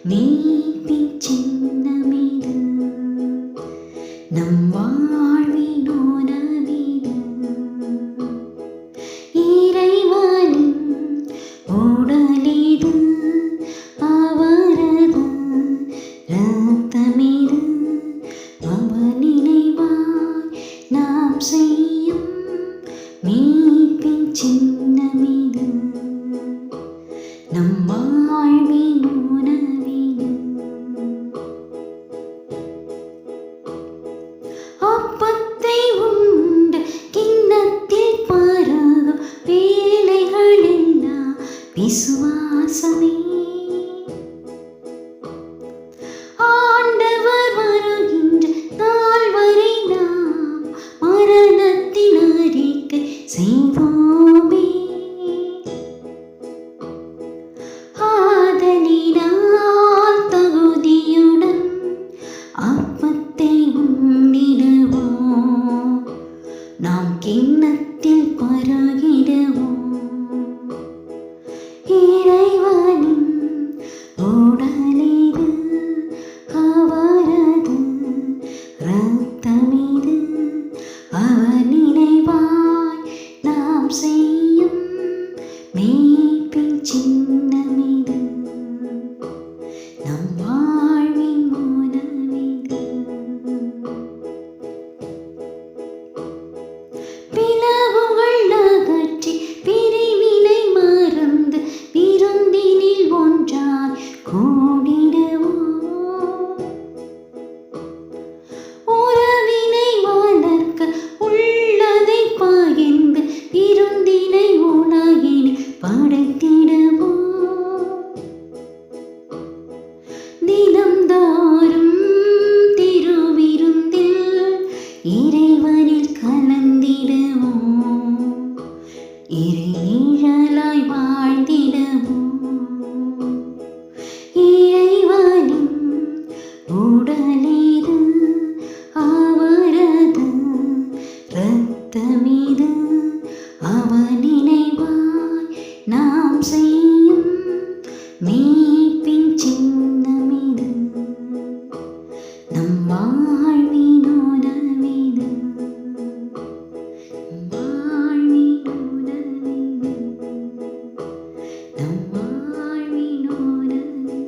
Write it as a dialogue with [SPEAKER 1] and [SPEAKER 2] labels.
[SPEAKER 1] மீட்பின் சின்னமிது, நம் வாழ்வின் உணவிது. இறைவனின் உடலிது, அவரது இரத்தமிது, அவர் நினைவாய் நாம் செய்யும் மீட்பின் சின்னமிது, நம் வாழ்வின் உணவிது. அப்பத்தை உண்டு கிண்ணத்தில் பருகும் வேலைகள் எல்லாம் விசுவாசமே. ஆண்டவர் வருகின்ற நாள் வரை நாம் மரணத்தின் அறிக்கை செய்வோமே. ஆதலினால் தகுதியுடன் அப்பத்தை உண்டிடுவோம், நாம் கிண்ணத்தில் பருகிடுவோம். இறைவனின் உடலிது, அவரது இரத்தமிது, அவர் நினைவாய் நாம் செய்யும் மீட்பின் சின்னமிது, நம் வாழ்வின் உணவிது. பிளவுகள் அகற்றி பிரிவினை மறந்து விருந்தினில் ஒன்றாய்